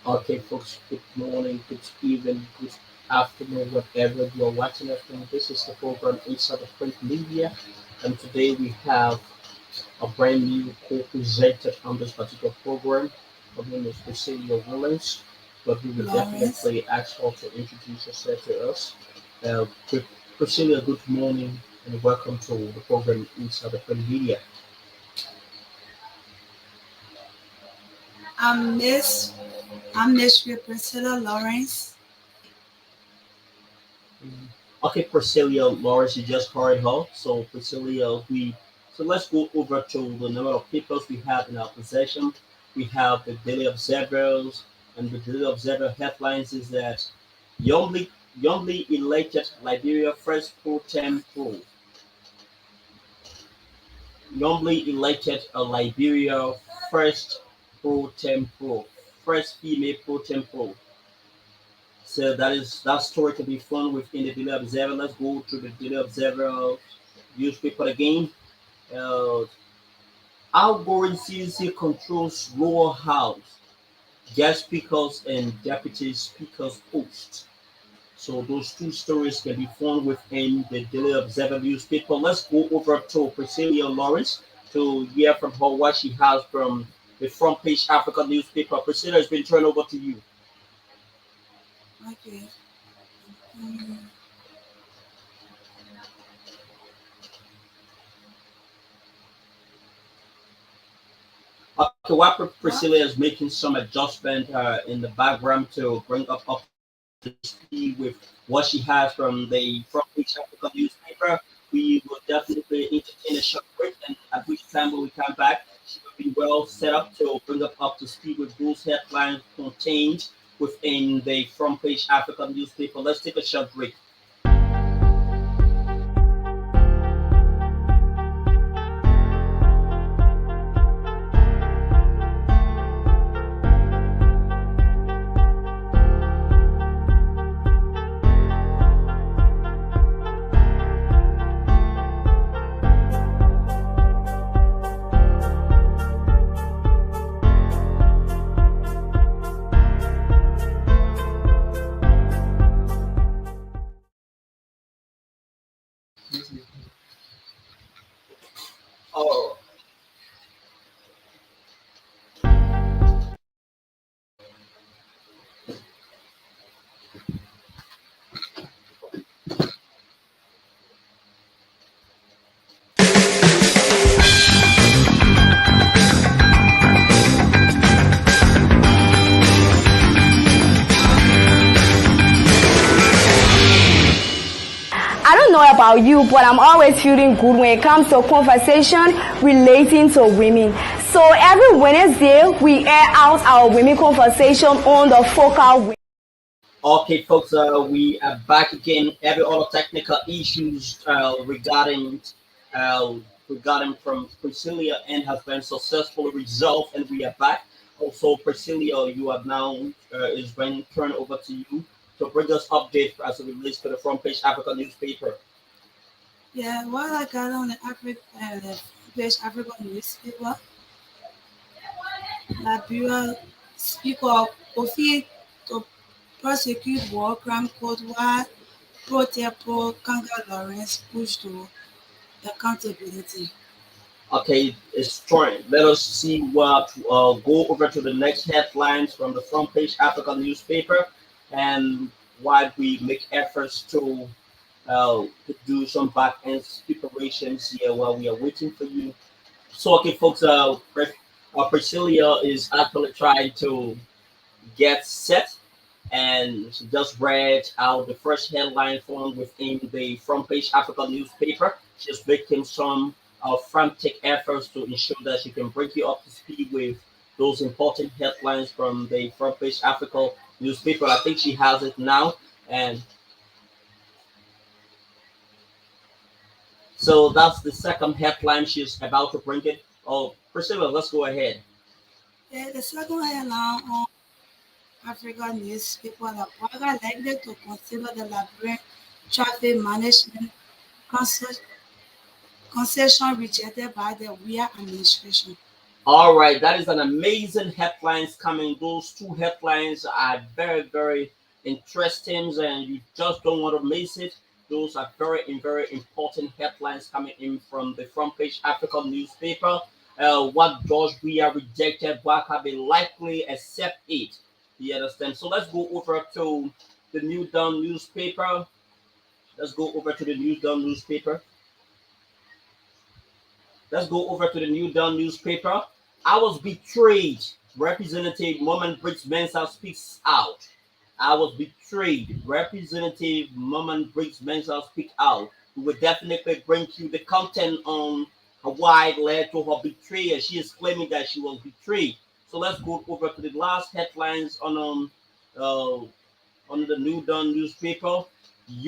Okay, folks, good morning, good evening, good afternoon, whatever you are watching us from. This is the program Inside of Print Media, and today we have a brand new co-presenter on this particular program. Her name is Priscilla Williams, but we will Lawrence. definitely ask her to introduce herself to us. Good, Priscilla, good morning, and welcome to the program Inside of Print Media. I'm Miss I'm Miss Priscilla Lawrence. Okay, Priscilla, Lawrence, you just heard her. So Priscilla, let's go over to the number of papers we have in our possession. We have the Daily Observers, and the Daily Observer headlines is that youngly youngly elected Liberia first pro tempo. Youngly elected a Liberia first pro tempo, first female pro tempo. So that story can be found within the Daily Observer. Let's go to the Daily Observer newspaper again. Uh, outgoing CDC controls lower house, guest speakers and deputy speakers posts. So those two stories can be found within the Daily Observer newspaper. Let's go over to Priscilla Lawrence to hear from her what she has from the front page Africa newspaper. Priscilla has been turned over to you. Okay. Mm, Okay, while what? Priscilla is making some adjustment in the background to bring up to speed with what she has from the Front Page Africa newspaper, we will definitely entertain a short break, and at which time when we come back, she will be well set up to bring up to speed with those headlines contained within the Front Page Africa newspaper. Let's take a short break. Oh, I don't know about you, but I'm always feeling good when it comes to conversation relating to women. So every Wednesday, we air out our women conversation on the focal. okay, folks, we are back again. Every other technical issues uh, regarding from Priscilla and has been successfully resolved, and we are back. Also, Priscilla, you are now is being turned over to you to bring us update as it relates to the front page Africa newspaper. Yeah, what I got on the page African newspaper, Liberia Speaker Kofi to prosecute war crime court while pro Kanga Lawrence push to accountability. Okay, it's trying. Let us see what go over to the next headlines from the front page Africa newspaper, and while we make efforts to do some back end preparations here while we are waiting for you. So, okay, folks, Priscilla is actually trying to get set, and she just read out the first headline found within the front page Africa newspaper. She's making some frantic efforts to ensure that she can bring you up to speed with those important headlines from the front page Africa newspaper. I think she has it now, and so that's the second headline she's about to bring it. Oh, Priscilla, let's go ahead. Yeah, the second headline on African newspaper, the Praga likely to consider the Liberian traffic management concession rejected by the WIA administration. All right, that is an amazing headlines coming. Those two headlines are very, very interesting, and you just don't want to miss it. Those are very important headlines coming in from the front page African newspaper. What George Weah rejected, what have been likely accept it. You understand? So let's go over to the New Dawn newspaper. Let's go over to the New Dawn newspaper. Let's go over to the New Dawn newspaper. I was betrayed. Representative Moman Briggs Mensa speaks out. I was betrayed. Representative Moman Briggs Mensa speak out. We will definitely bring you the content on why led to her betrayal. She is claiming that she was betrayed. So let's go over to the last headlines uh, on the New Dawn newspaper.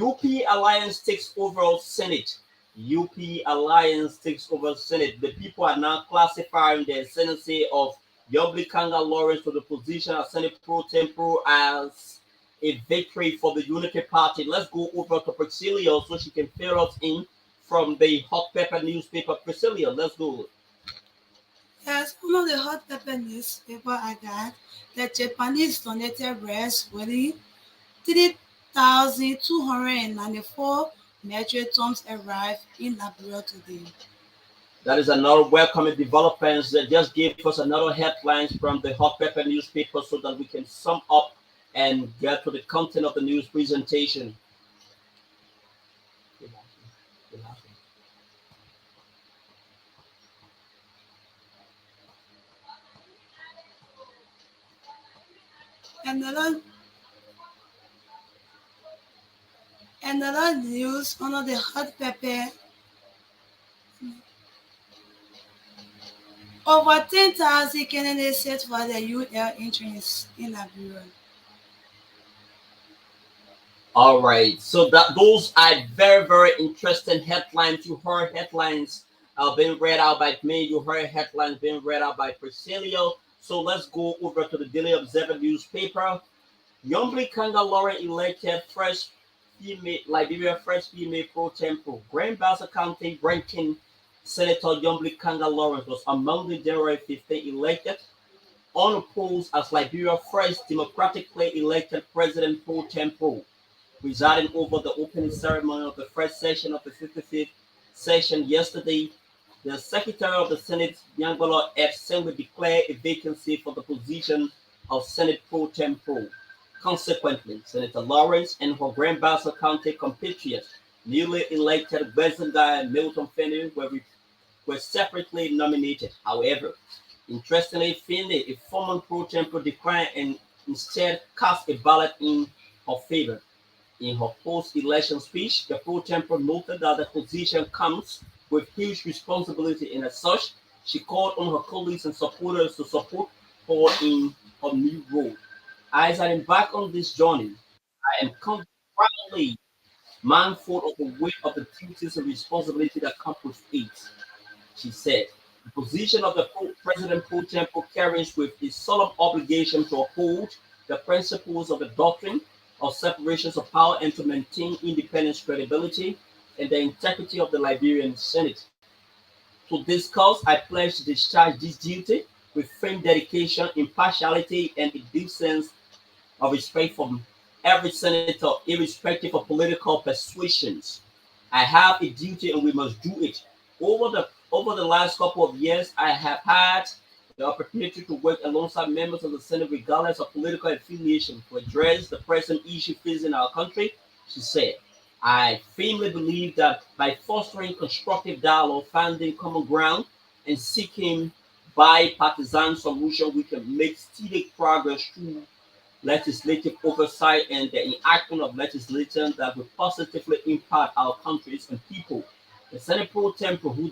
UP Alliance takes over Senate. UP Alliance takes over Senate. The people are now classifying the Senate of Yobli Kanga Lawrence to the position as Senate Pro Tempore as a victory for the Unity Party. Let's go over to Priscilla so she can fill us in from the Hot Pepper newspaper. Priscilla, let's go. Yes, one of the hot pepper newspaper I got, the Japanese donated rice weighing 3,294 metric tons arrived in Liberia today. That is another welcoming developments that just gave us another headlines from the Hot Pepper newspaper so that we can sum up and get to the content of the news presentation. Another another news, one of the hot pepper, over 10,000 candidates set for the UL entrance in Liberia. All right, so that those are very interesting headlines. You heard headlines being read out by me. You heard headlines being read out by Priscilla. So let's go over to the Daily Observer newspaper. Yombli Kanga Lauren elected first female Liberia first female pro tempore. Grand Bassa County ranking Senator Yombli Kanga Lawrence was among the January 15 elected unopposed as Liberia's first democratically elected president pro tempore, presiding over the opening ceremony of the first session of the 55th session yesterday. The Secretary of the Senate, Nyangolo F. Sengwe, declared a vacancy for the position of Senate pro tempore. Consequently, Senator Lawrence and her Grand Bassa County compatriot, newly elected Bezenga and Milton Finney, were separately nominated. However, interestingly, Finney, a former pro tempore, declined and instead cast a ballot in her favor. In her post-election speech, the pro tempore noted that the position comes with huge responsibility, and as such, she called on her colleagues and supporters to support her in her new role. As I embark on this journey, I am proudly mindful of the weight of the duties and responsibility that come with it, she said. The position of the President pro tempore carries with a solemn obligation to uphold the principles of the doctrine of separations of power and to maintain independence, credibility, and the integrity of the Liberian Senate. To this cause, I pledge to discharge this duty with firm dedication, impartiality, and a deep sense of respect from every senator, irrespective of political persuasions. I have a duty and we must do it. Over the last couple of years, I have had the opportunity to work alongside members of the Senate regardless of political affiliation to address the present issue facing our country, she said. I firmly believe that by fostering constructive dialogue, finding common ground, and seeking bipartisan solutions, we can make steady progress through legislative oversight and the enactment of legislation that will positively impact our countries and people. The Senate pro tempore, who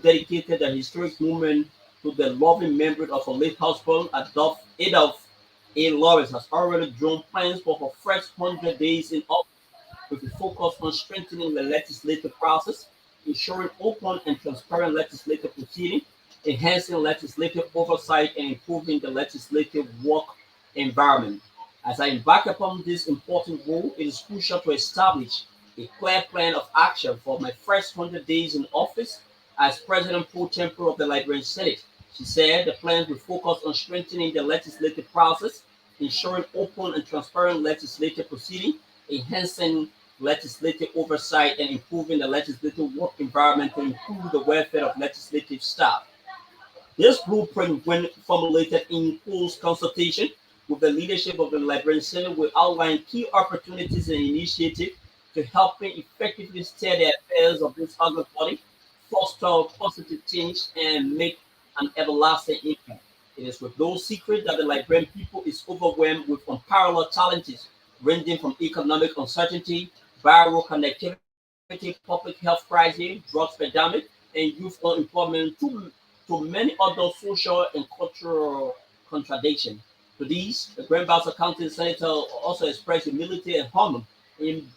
dedicated the historic movement to the loving memory of her late husband, Adolph A. Lawrence, has already drawn plans for her first 100 days in office with a focus on strengthening the legislative process, ensuring open and transparent legislative proceeding, enhancing legislative oversight, and improving the legislative work environment. As I embark upon this important role, it is crucial to establish a clear plan of action for my first 100 days in office as President pro tempore of the Liberian Senate. She said the plans will focus on strengthening the legislative process, ensuring open and transparent legislative proceeding, enhancing legislative oversight, and improving the legislative work environment to improve the welfare of legislative staff. This blueprint, when formulated in close consultation with the leadership of the Liberian Senate, will outline key opportunities and initiatives to help effectively steer the affairs of this other body, foster positive change, and make an everlasting impact. It is with those secrets that the Liberian people is overwhelmed with unparalleled challenges, ranging from economic uncertainty, viral connectivity, public health crisis, drugs pandemic, and youth unemployment, to many other social and cultural contradictions. To these, the Grand Bassa County Senator also expressed humility and honor in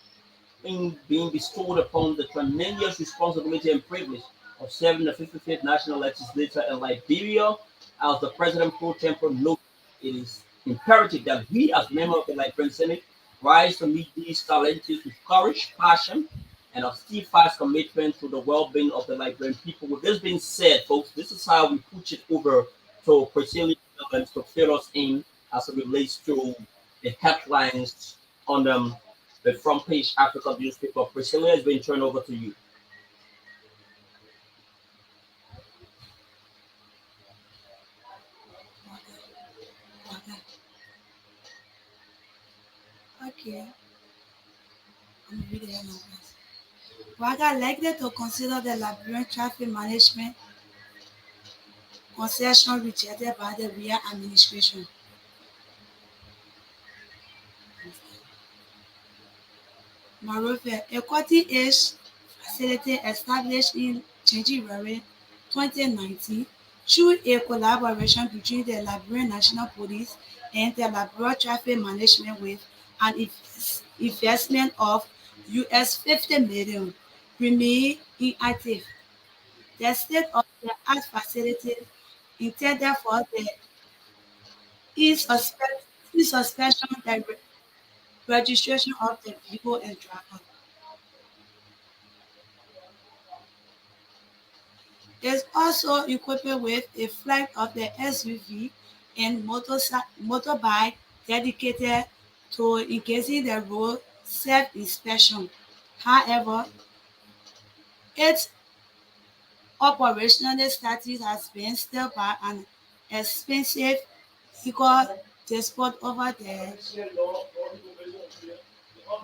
being bestowed upon the tremendous responsibility and privilege of serving the 55th National Legislature in Liberia. As the President pro tempore noted, it is imperative that we, as members of the Liberian Senate, rise to meet these challenges with courage, passion, and a steadfast commitment to the well-being of the Liberian people. With this being said, folks, this is how we push it over to Priscilla to fill us in as it relates to the headlines on the front page Africa newspaper. Priscilla has been turned over to you. Okay. Okay. I'm reading it now, guys. WAGA likely to consider the Liberian traffic management concession rejected by the RIA administration. Moreover, a cutting-edge facility established in January 2019 through a collaboration between the Liberian National Police and the Liberian Traffic Management with an investment of US 50 million remain inactive. The state-of-the-art facility intended for the e-suspension registration of the vehicle and driver is also equipped with a flight of the SUV and motorbike dedicated to engaging the road self-inspection. However, its operational status has been stalled by an expensive legal dispute over the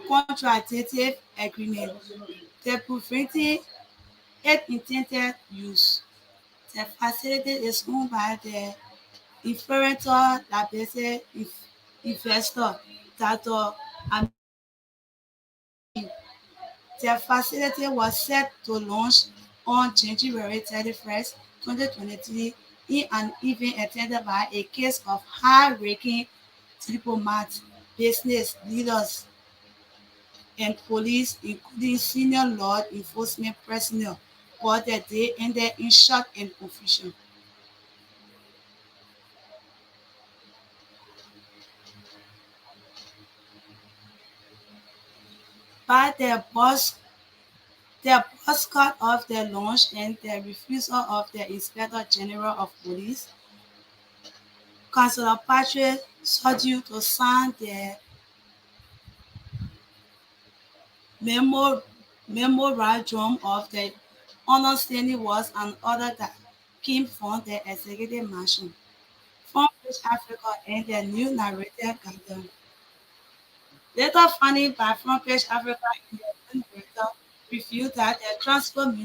contractive agreement, the preventing its intended use. The facility is owned by the Inferentor Labese investor Tato Amin. The facility was set to launch on January 31st, 2023 in an event attended by a case of high-ranking diplomats, business leaders, and police, including senior law enforcement personnel, but the day ended in shock and confusion. But the boycott of the launch and the refusal of the Inspector General of Police, Councillor Patrick Sodiu, to sign the memo, memorandum of the understanding was an order that came from the Executive Mansion, from which Africa and the new narrative gathered. Later funding by Front-Page Africa in the narrator revealed that the Transport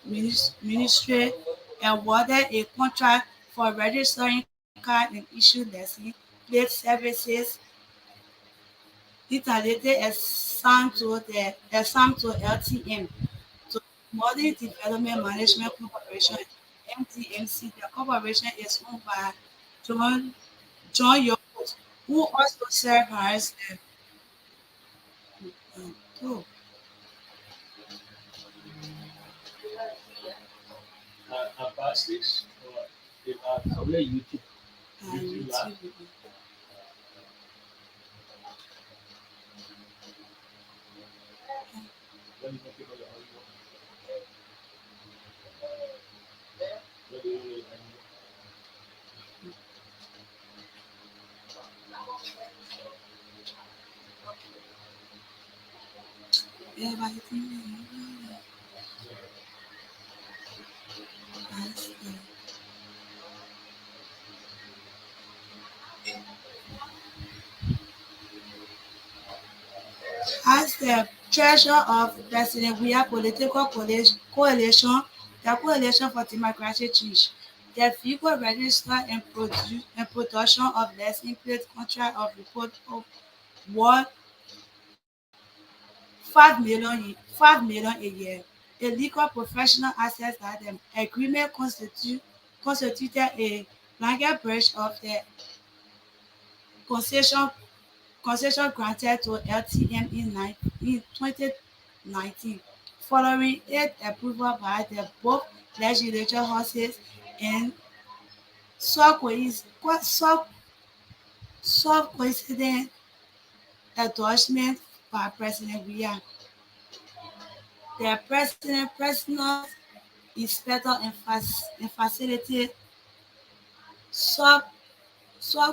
Ministry awarded a contract for registering cars and issue license plate services related a sum to LTM, to Modern Development Management Corporation (MDMC). The corporation is owned by John Yoko, who also served as the oh, Plastics or YouTube. YouTube. As the treasurer of President Weah political coalition, the Coalition for Democratic Change, the vehicle registered and production of license plate contract of report of worth 5 million a year. A legal professional assessed that the agreement constituted a blanket breach of the concession concession granted to LTM in 2019, following its approval by the both legislature houses and sub-coincident endorsement by President Weah. The President, Personal Inspector and Facility sub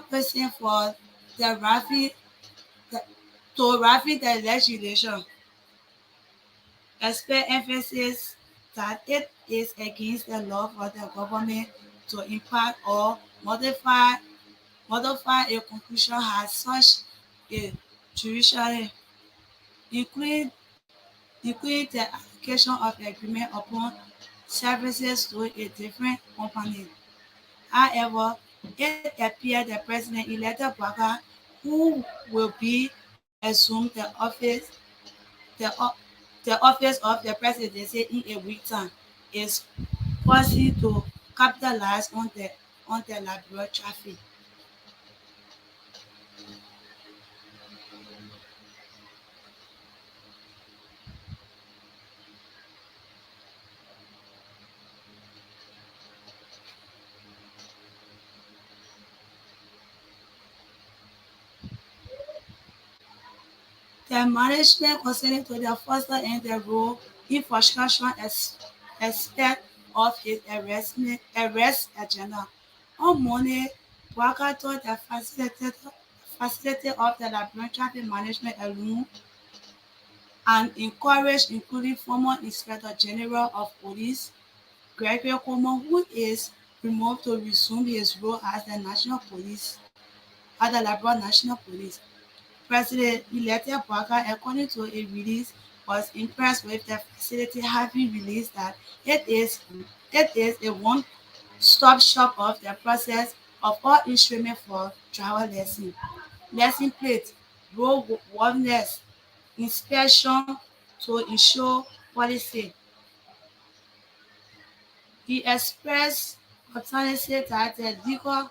person for the raffing the, to raffing the legislation. Expert emphasis that it is against the law for the government to impact or modify a conclusion has such a judiciary, including, including the application of the agreement upon services to a different company. However, it appears the President-elect Baka, who will be assumed the, o- the office of the presidency in a week time, is poised to capitalize on the liberal traffic. The management concerning to the foster and the role infrastructure aspect of his arrest agenda. On Monday, Waka told the facility of the Liberian Traffic Management alone and encouraged including former Inspector General of Police Gregory Cuomo, who is removed to resume his role as the National Police at the Liberal National Police. President-elect Baka, according to a release, was impressed with the facility having released that it is a one-stop shop of the process of all instruments for driver lesson plate, roadworthiness, inspection to ensure policy. He expressed optimism that the legal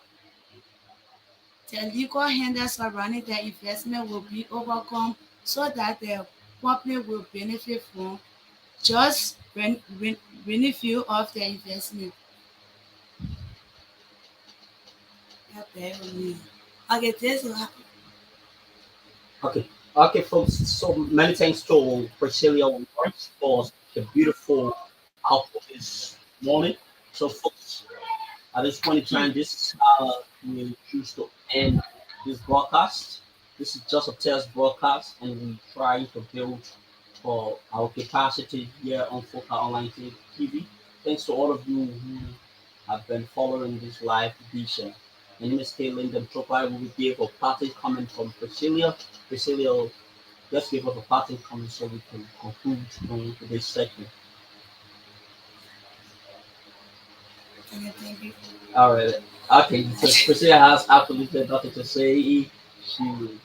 hindrances surrounding the investment will be overcome so that the public will benefit from just benefit of the investment. Okay, this is Okay. Okay, folks. So many thanks to Priscilla Lawrence for the beautiful output this morning. So, folks, at this point in time, this is how we choose to end this broadcast. This is just a test broadcast, and we try to build for our capacity here on Foca Online TV. Thanks to all of you who have been following this live edition. My name is Caitlin Demtropa. We will give a parting comment from Priscilla. Priscilla, just give us a parting comment so we can conclude on today's segment. All right. Okay. So Priscilla has absolutely nothing to say. She